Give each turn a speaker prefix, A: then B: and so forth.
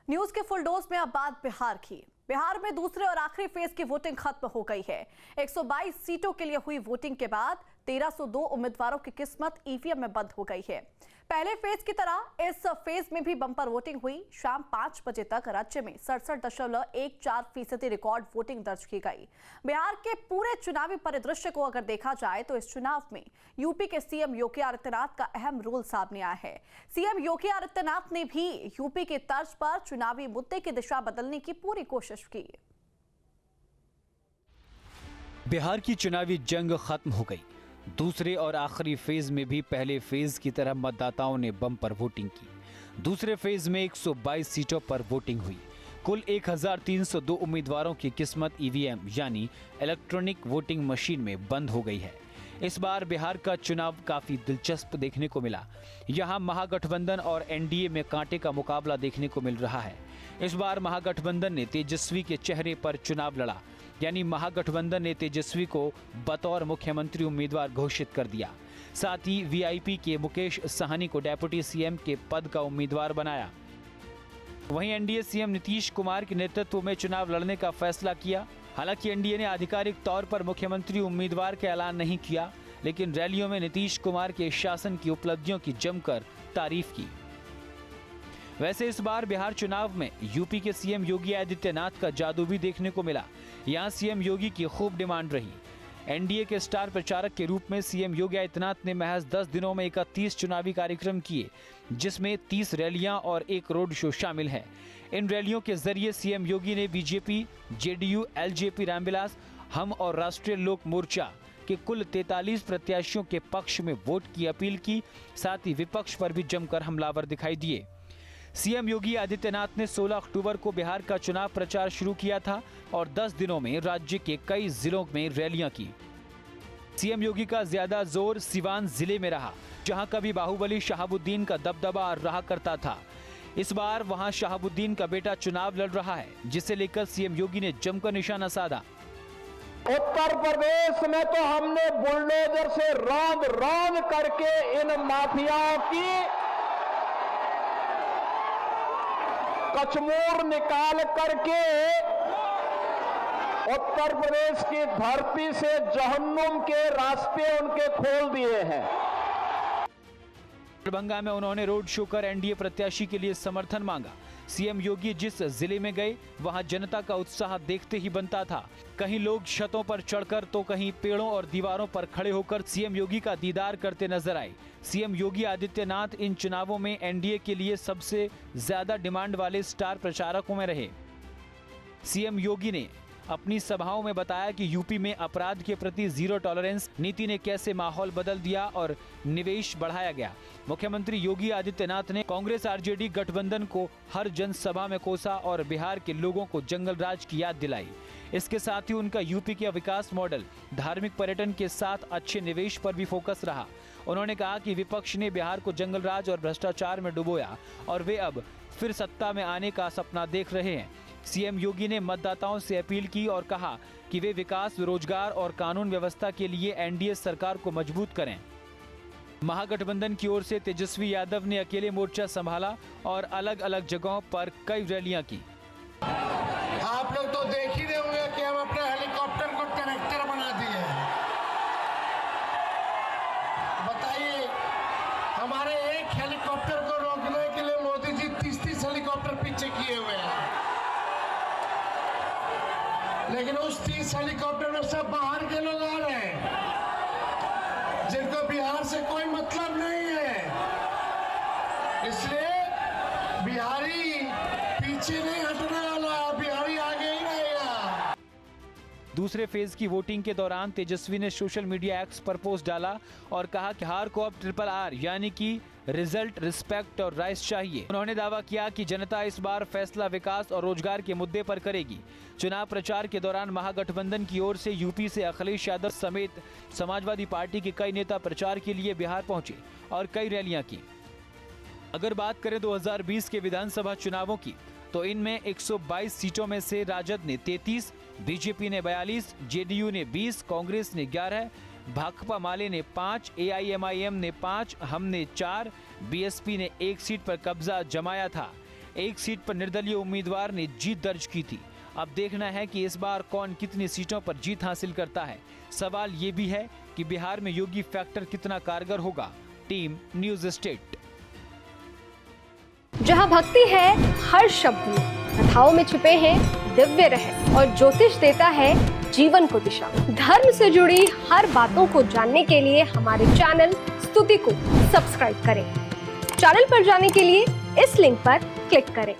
A: News के full dose में अब बात बिहार की। बिहार में दूसरे और आखिरी फेज की वोटिंग खत्म हो गई है। 122 सीटों के लिए हुई वोटिंग के बाद 1302 उम्मीदवारों की किस्मत ईवीएम में बंद हो गई है। पहले फेज की तरह इस फेज में भी बम्पर वोटिंग हुई। शाम 5 बजे तक राज्य में 67.14% रिकॉर्ड वोटिंग दर्ज की गई। बिहार के पूरे चुनावी परिदृश्य को अगर देखा जाए तो इस चुनाव में यूपी के सीएम योगी आदित्यनाथ का अहम रोल सामने आया है। सीएम योगी आदित्यनाथ ने भी यूपी की तर्ज पर चुनावी मुद्दे की दिशा बदलने की पूरी कोशिश की।
B: बिहार की चुनावी जंग खत्म हो गई। दूसरे और आखिरी फेज में भी पहले फेज की तरह मतदाताओं ने बम्पर वोटिंग की। दूसरे फेज में 122 सीटों पर वोटिंग हुई। कुल 1302 उम्मीदवारों की किस्मत ईवीएम यानी इलेक्ट्रॉनिक वोटिंग मशीन में बंद हो गई है। इस बार बिहार का चुनाव काफी दिलचस्प देखने को मिला। यहाँ महागठबंधन और एनडीए में कांटे का मुकाबला देखने को मिल रहा है। इस बार महागठबंधन ने तेजस्वी के चेहरे पर चुनाव लड़ा, यानी महागठबंधन ने तेजस्वी को बतौर मुख्यमंत्री उम्मीदवार घोषित कर दिया। साथ ही वीआईपी के मुकेश साहनी को डेप्यूटी सीएम के पद का उम्मीदवार बनाया। वहीं एनडीए सीएम नीतीश कुमार के नेतृत्व में चुनाव लड़ने का फैसला किया। हालांकि एनडीए ने आधिकारिक तौर पर मुख्यमंत्री उम्मीदवार का ऐलान नहीं किया, लेकिन रैलियों में नीतीश कुमार के शासन की उपलब्धियों की जमकर तारीफ की। वैसे इस बार बिहार चुनाव में यूपी के सीएम योगी आदित्यनाथ का जादू भी देखने को मिला। यहाँ सीएम योगी की खूब डिमांड रही। एनडीए के स्टार प्रचारक के रूप में सीएम योगी आदित्यनाथ ने महज 10 दिनों में 31 चुनावी कार्यक्रम किए, जिसमें 30 रैलियां और एक रोड शो शामिल है। इन रैलियों के जरिए सीएम योगी ने बीजेपी, जेडीयू, एलजेपी, रामविलास, हम और राष्ट्रीय लोक मोर्चा के कुल 43 प्रत्याशियों के पक्ष में वोट की अपील की। साथ ही विपक्ष पर भी जमकर हमलावर दिखाई दिए। सीएम योगी आदित्यनाथ ने 16 अक्टूबर को बिहार का चुनाव प्रचार शुरू किया था और 10 दिनों में राज्य के कई जिलों में रैलियां की। सीएम योगी का ज्यादा जोर सिवान जिले में रहा, जहां कभी बाहुबली शहाबुद्दीन का दबदबा रहा करता था। इस बार वहां शहाबुद्दीन का बेटा चुनाव लड़ रहा है, जिसे लेकर सीएम योगी ने जमकर निशाना साधा।
C: उत्तर प्रदेश में तो हमने बुलडोजर से रौंद रौंद करके इन माफियाओं की कचमूर निकाल करके उत्तर प्रदेश की धरती से जहन्नुम के रास्ते उनके खोल दिए हैं।
B: दरभंगा में उन्होंने रोड शो कर एनडीए प्रत्याशी के लिए समर्थन मांगा। सीएम योगी जिस जिले में गए, वहां जनता का उत्साह देखते ही बनता था। कहीं लोग छतों पर चढ़कर तो कहीं पेड़ों और दीवारों पर खड़े होकर सीएम योगी का दीदार करते नजर आए। सीएम योगी आदित्यनाथ इन चुनावों में एनडीए के लिए सबसे ज्यादा डिमांड वाले स्टार प्रचारकों में रहे। सीएम योगी ने अपनी सभाओं में बताया कि यूपी में अपराध के प्रति जीरो टॉलरेंस नीति ने कैसे माहौल बदल दिया और निवेश बढ़ाया गया। मुख्यमंत्री योगी आदित्यनाथ ने कांग्रेस आरजेडी गठबंधन को हर जनसभा में कोसा और बिहार के लोगों को जंगल राज की याद दिलाई। इसके साथ ही उनका यूपी का विकास मॉडल धार्मिक पर्यटन के साथ अच्छे निवेश पर भी फोकस रहा। उन्होंने कहा कि विपक्ष ने बिहार को जंगल राज और भ्रष्टाचार में डुबोया और वे अब फिर सत्ता में आने का सपना देख रहे हैं। सीएम योगी ने मतदाताओं से अपील की और कहा कि वे विकास, रोजगार और कानून व्यवस्था के लिए एनडीए सरकार को मजबूत करें। महागठबंधन की ओर से तेजस्वी यादव ने अकेले मोर्चा संभाला और अलग अलग जगहों पर कई रैलियां की।
D: आप लोग तो देख ही रहे होंगे कि हम अपने हेलीकॉप्टर को ट्रैक्टर बना दिए हैं। बताइए, हमारे एक हेलीकॉप्टर को रोकने के लिए मोदी जी 30-30 हेलीकॉप्टर पीछे किए हुए हैं। लेकिन उस 30 हेलीकॉप्टर में सब बाहर के लोग आ रहे हैं, जिनको बिहार से कोई मतलब नहीं है। इसलिए बिहारी पीछे नहीं हटने वाला, बिहारी आगे ही रहेगा।
B: दूसरे फेज की वोटिंग के दौरान तेजस्वी ने सोशल मीडिया एक्स पर पोस्ट डाला और कहा कि हार को अब RRR यानी कि रिजल्ट, रिस्पेक्ट और राइस चाहिए। उन्होंने दावा किया कि जनता इस बार फैसला विकास और रोजगार के मुद्दे पर करेगी। चुनाव प्रचार के दौरान महागठबंधन की ओर से यूपी से अखिलेश यादव समेत समाजवादी पार्टी के कई नेता प्रचार के लिए बिहार पहुंचे और कई रैलियां की। अगर बात करें 2020 के विधानसभा चुनावों की, तो इनमें 122 सीटों में से राजद ने 33, बीजेपी ने 42, जेडीयू ने 20, कांग्रेस ने 11, भाकपा माले ने 5, एआईएमआईएम ने 5, हम ने 4, बीएसपी ने 1 सीट पर कब्जा जमाया था। एक सीट पर निर्दलीय उम्मीदवार ने जीत दर्ज की थी। अब देखना है कि इस बार कौन कितनी सीटों पर जीत हासिल करता है। सवाल ये भी है कि बिहार में योगी फैक्टर कितना कारगर होगा। Team news state.
E: जहां भक्ति है हर शब्द में, कथाओं में छुपे हैं दिव्य रहस्य और ज्योतिष देता है जीवन को दिशा। धर्म से जुड़ी हर बातों को जानने के लिए हमारे चैनल स्तुति को सब्सक्राइब करें। चैनल पर जाने के लिए इस लिंक पर क्लिक करें।